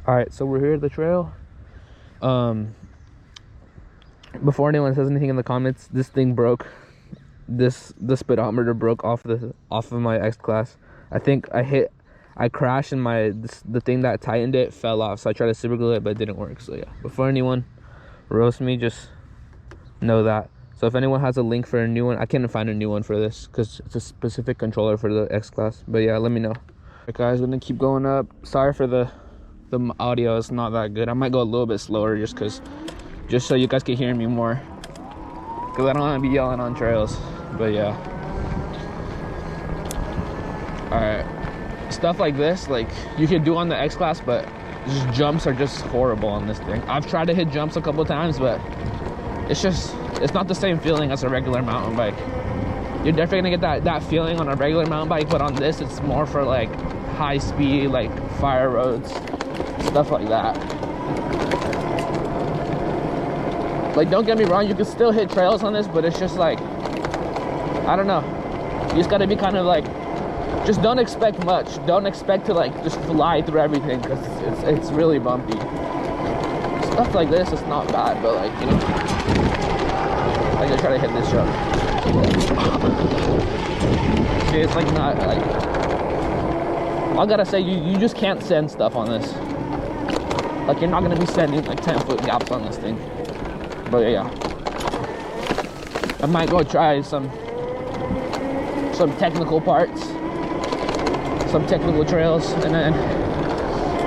All right, so we're here at the trail. Before anyone says anything in the comments, this thing broke. The speedometer broke off of my X-class. I think I crashed and the thing that tightened it fell off. So I tried to super glue it, but it didn't work. So yeah, before anyone roast me, just know that. So if anyone has a link for a new one, I can't find a new one for this because it's a specific controller for the X-class. But yeah, let me know. Alright guys, we're gonna keep going up. Sorry for the audio, it's not that good. I might go a little bit slower just so you guys can hear me more, because I don't want to be yelling on trails. But yeah, all right, stuff like this, like you can do on the X-class, but just jumps are just horrible on this thing. I've tried to hit jumps a couple times, but it's not the same feeling as a regular mountain bike. You're definitely gonna get that feeling on a regular mountain bike, but on this it's more for like high speed, like fire roads, stuff like that. Like, don't get me wrong, you can still hit trails on this, but it's just like, I don't know, you just gotta be kind of like, just don't expect much. Don't expect to like just fly through everything, because it's really bumpy. Stuff like this is not bad, but like, you know, like I try to hit this jump. See, it's like not like, I gotta say, you just can't send stuff on this. Like, you're not gonna be sending like 10-foot gaps on this thing. But yeah, I might go try some technical parts, some technical trails, and then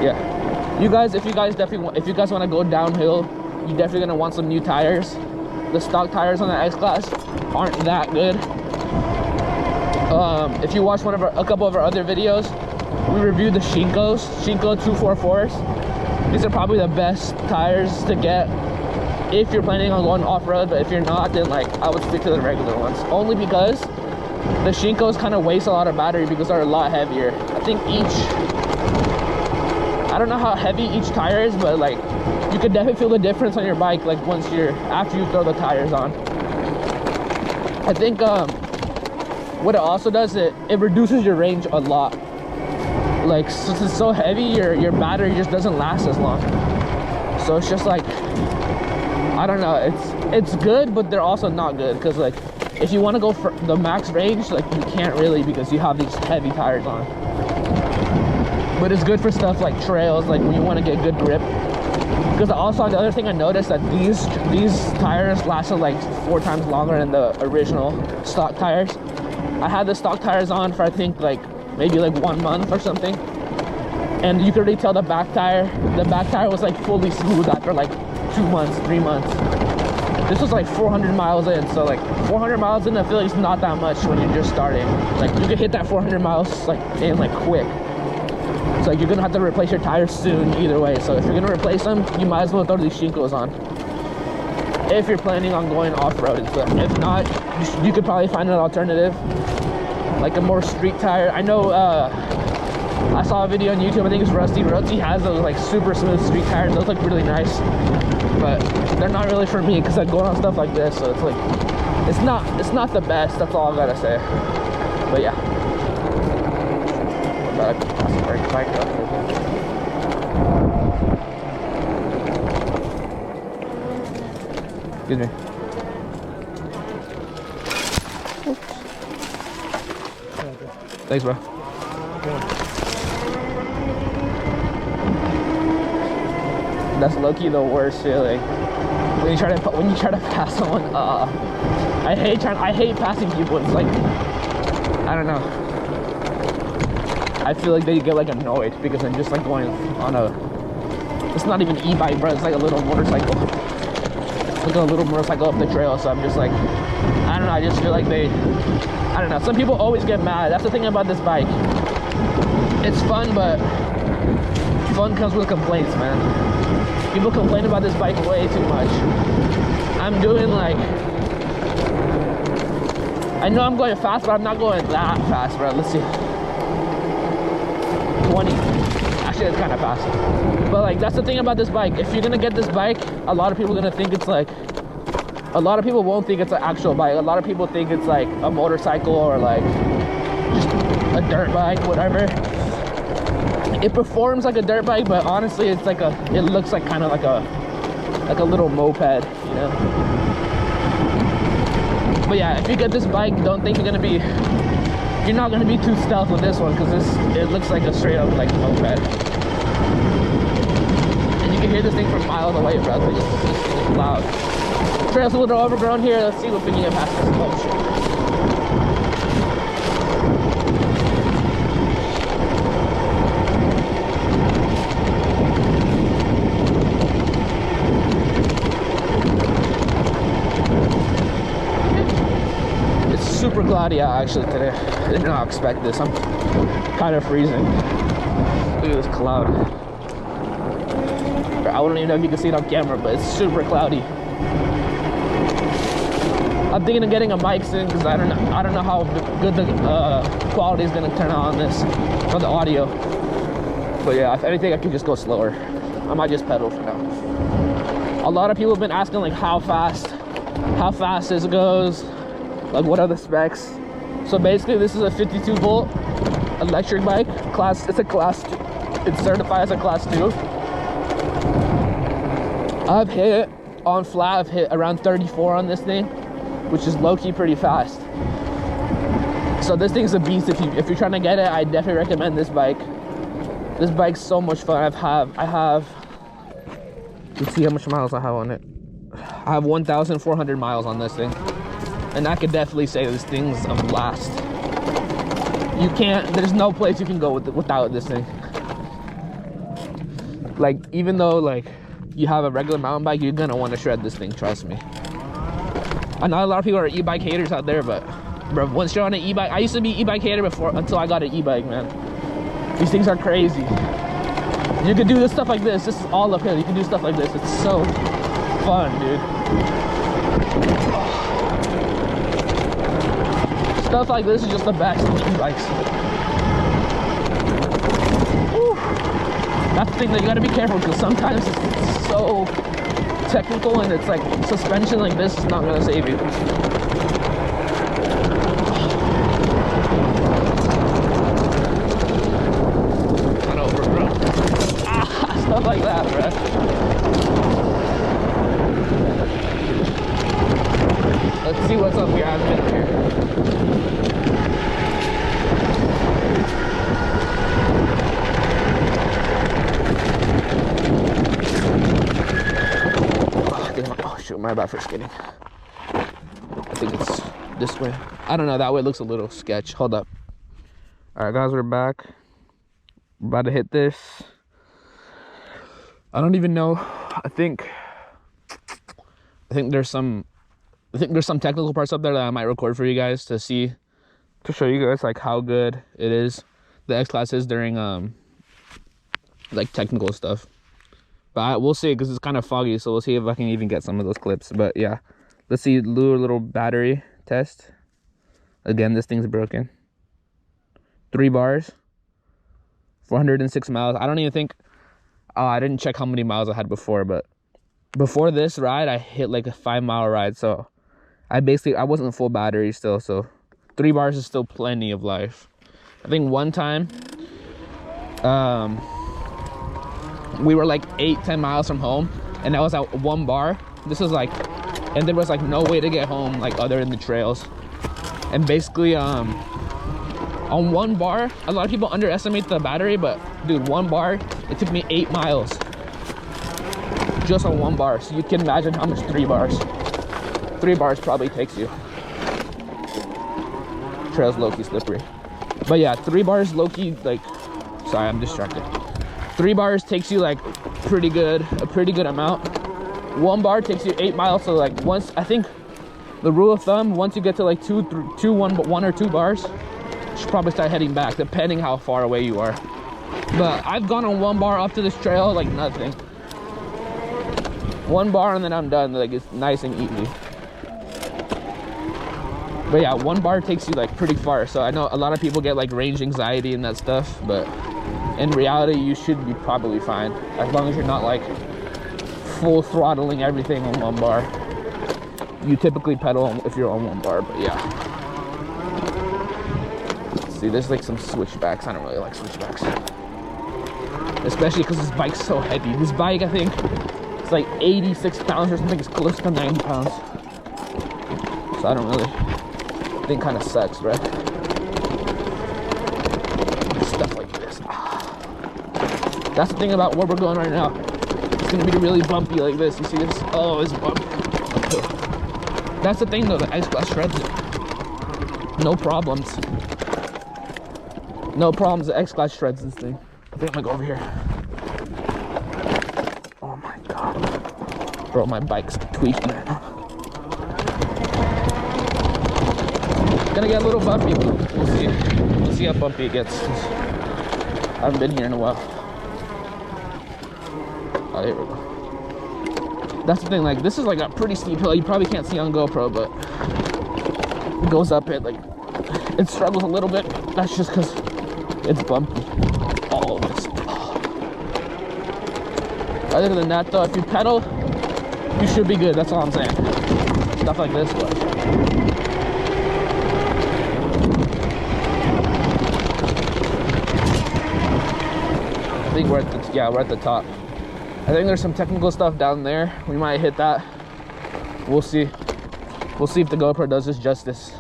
yeah, you guys, if you guys want to go downhill, you're definitely gonna want some new tires. The stock tires on the X-class aren't that good. If you watch a couple of our other videos, we reviewed the Shinko 244s. These are probably the best tires to get if you're planning on going off-road, but if you're not, then like I would stick to the regular ones, only because the Shinkos kind of waste a lot of battery because they're a lot heavier. I think I don't know how heavy each tire is, but like you could definitely feel the difference on your bike, like after you throw the tires on. I think what it also does, it reduces your range a lot. Like, since it's so heavy, your battery just doesn't last as long. So it's just like, I don't know, it's good, but they're also not good, because like if you want to go for the max range, like you can't really, because you have these heavy tires on. But it's good for stuff like trails, like when you want to get good grip. Because also, the other thing I noticed, that these tires lasted like 4 times longer than the original stock tires. I had the stock tires on for I think like maybe like 1 month or something, and you could already tell the back tire was like fully smooth after like 2 months, 3 months. This was like 400 miles in, so like 400 miles in, I feel like it's not that much when you're just starting. Like you could hit that 400 miles like in like quick. So like, you're gonna have to replace your tires soon either way. So if you're gonna replace them, you might as well throw these Shinkos on, if you're planning on going off-road. But if not, you could probably find an alternative, like a more street tire. I know I saw a video on YouTube, I think it's Rusty has those like super smooth street tires. Those look really nice, but they're not really for me, because I go on stuff like this, so it's like it's not the best. That's all I gotta say. But yeah, excuse me. Thanks, bro. That's low-key the worst feeling, when you try to pass someone. I hate passing people. It's like, I don't know, I feel like they get like annoyed because I'm just like going on it's not even e-bike, bro, it's like a little motorcycle. It's like a little motorcycle up the trail. So I'm just like, I don't know, I just feel like I don't know, some people always get mad. That's the thing about this bike. It's fun, but fun comes with complaints, man. People complain about this bike way too much. I'm doing like, I know I'm going fast, but I'm not going that fast, bro. Let's see, 20. Actually, it's kind of fast. But like, that's the thing about this bike. If you're gonna get this bike, a lot of people are gonna think it's like, a lot of people won't think it's an actual bike. A lot of people think it's like a motorcycle or like just a dirt bike, whatever. It performs like a dirt bike, but honestly, it's like it looks like kind of like a little moped, you know. But yeah, if you get this bike, don't think you're not gonna be too stealth with this one, because it looks like a straight up like moped. And you can hear this thing from miles away, bro. It's loud. Trail's a little overgrown here. Let's see if we can get past this. Oh shit. Super cloudy out actually today. I did not expect this. I'm kind of freezing. Look at this cloud. I don't even know if you can see it on camera, but it's super cloudy. I'm thinking of getting a mic soon, because I don't know how good the quality is gonna turn out on this for the audio. But yeah, if anything, I could just go slower. I might just pedal for now. A lot of people have been asking like how fast this goes. Like, what are the specs? So basically, this is a 52 volt electric bike. It's a class 2. It's certified as a class 2. I've hit on flat. I've hit around 34 on this thing, which is low-key pretty fast. So this thing's a beast. If you're trying to get it, I definitely recommend this bike. This bike's so much fun. I have. Let's see how much miles I have on it. I have 1,400 miles on this thing. And I could definitely say this thing's a blast. There's no place you can go without this thing. Like, even though like you have a regular mountain bike, you're gonna want to shred this thing, trust me. I know a lot of people are e-bike haters out there, but bro, once you're on an e-bike, I used to be e-bike hater before, until I got an e-bike, man. These things are crazy. You can do this stuff like this. This is all uphill. You can do stuff like this. It's so fun, dude. Stuff like this is just the best in e-bikes. That's the thing that you gotta be careful, because sometimes it's so technical, and it's like suspension like this is not gonna save you. Not over, bro. Stuff like that, bro. Let's see what's up here. I haven't been here. My bad for skidding. I think it's this way. I don't know, that way looks a little sketch. Hold up. All right, guys, we're back. We're about to hit this. I don't even know. I think there's some technical parts up there that I might record for you guys to show you guys like how good it is, the X-class is during like technical stuff. But we'll see, because it's kind of foggy, so we'll see if I can even get some of those clips. But yeah, let's see, little battery test. Again, this thing's broken. 3 bars, 406 miles. I don't even think, I didn't check how many miles I had before, but before this ride, I hit like a 5-mile ride. So I wasn't full battery still, so 3 bars is still plenty of life. I think one time, we were like 8-10 miles from home, and I was at 1 bar. This was like, and there was like no way to get home like other than the trails. And basically on 1 bar, a lot of people underestimate the battery, but dude, 1 bar, it took me 8 miles just on 1 bar. So you can imagine how much 3 bars probably takes you. Trail's low-key slippery, but yeah, 3 bars low-key, like, sorry, I'm distracted. 3 bars takes you like a pretty good amount. 1 bar takes you 8 miles. So like, once, I think the rule of thumb, once you get to like 1 or 2 bars, you should probably start heading back, depending how far away you are. But I've gone on 1 bar up to this trail like nothing. 1 bar and then I'm done. Like, it's nice and easy. But yeah, 1 bar takes you like pretty far. So I know a lot of people get like range anxiety and that stuff, but in reality, you should be probably fine, as long as you're not like full throttling everything on 1 bar. You typically pedal if you're on 1 bar, but yeah. Let's see, there's like some switchbacks. I don't really like switchbacks. especially because this bike's so heavy. This bike, I think, it's like 86 pounds or something. It's close to 90 pounds. So I don't really think, kind of sucks, right? Stuff like this. That's the thing about where we're going right now. It's gonna be really bumpy like this. You see this? Oh, it's bumpy. That's the thing though, the X-class shreds it. No problems. No problems, the X-class shreds this thing. I think I'm gonna go over here. Oh my god. Bro, my bike's tweaking right now. Gonna get a little bumpy, but we'll see. We'll see how bumpy it gets. I haven't been here in a while. Oh, here we go. That's the thing, like, this is like a pretty steep hill. You probably can't see on GoPro, but it goes up it, like, it struggles a little bit. That's just because it's bumpy. All of this. Other than that, though, if you pedal, you should be good. That's all I'm saying. Stuff like this, but I think we're at the, yeah, we're at the top. I think there's some technical stuff down there. We might hit that. We'll see. We'll see if the GoPro does this justice.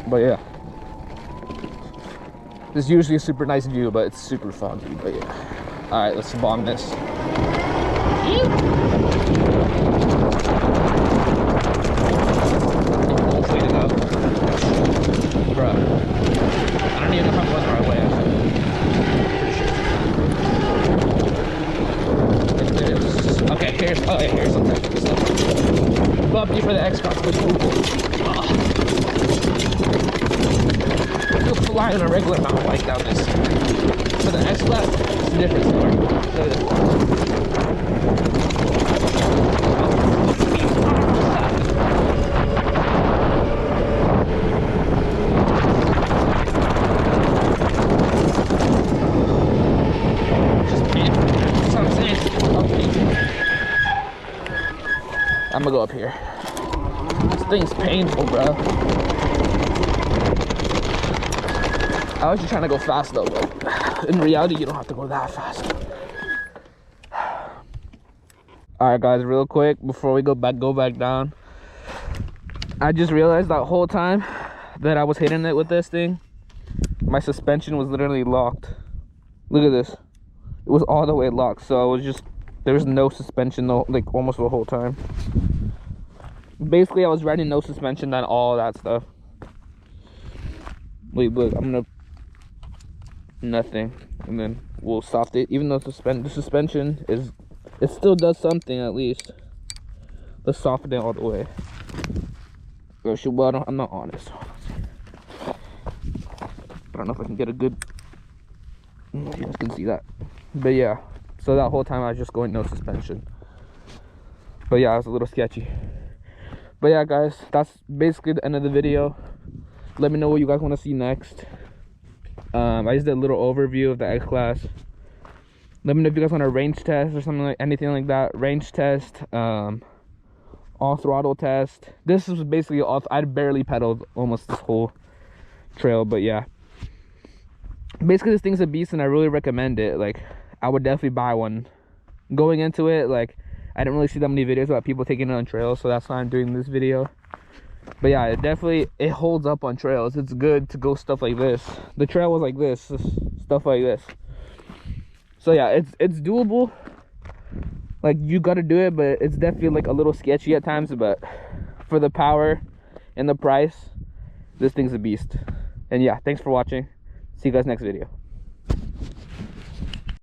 But yeah. This is usually a super nice view, but it's super foggy. But yeah. Alright, let's bomb this. Way to go. Bruh. I don't even know if I'm going the right way, actually. Okay, here's, oh yeah, here's some technical stuff. Bumpy for the X-class, but cool. You'll fly on a regular mountain bike down this. For the X-class, it's a different story. I'm gonna go up here. This thing's painful, bro. I was just trying to go fast though, but in reality, you don't have to go that fast. All right, guys, real quick before we go back down. I just realized that whole time that I was hitting it with this thing, my suspension was literally locked. Look at this. It was all the way locked, so I was just, there was no suspension though, like almost the whole time. Basically, I was riding no suspension and all that stuff. Wait, look, I'm gonna nothing, and then we'll soft it. Even though the suspension is, it still does something at least. Let's soften it all the way. Oh shit! Well, I'm not honest. I don't know if I can get a good. You guys can see that, but yeah. So that whole time I was just going no suspension. But yeah, it was a little sketchy. But yeah, guys, that's basically the end of the video. Let me know what you guys want to see next. I just did a little overview of the X-class. Let me know if you guys want a range test or something, like anything like that. Range test, all throttle test. This was basically all. I barely pedaled almost this whole trail, but yeah. Basically, this thing's a beast, and I really recommend it. Like, I would definitely buy one. Going into it, like, I didn't really see that many videos about people taking it on trails, so that's why I'm doing this video. But yeah, it holds up on trails. It's good to go stuff like this. The trail was like this, stuff like this. So yeah, it's doable. Like, you gotta do it, but it's definitely like a little sketchy at times. But for the power and the price, this thing's a beast. And yeah, thanks for watching. See you guys next video.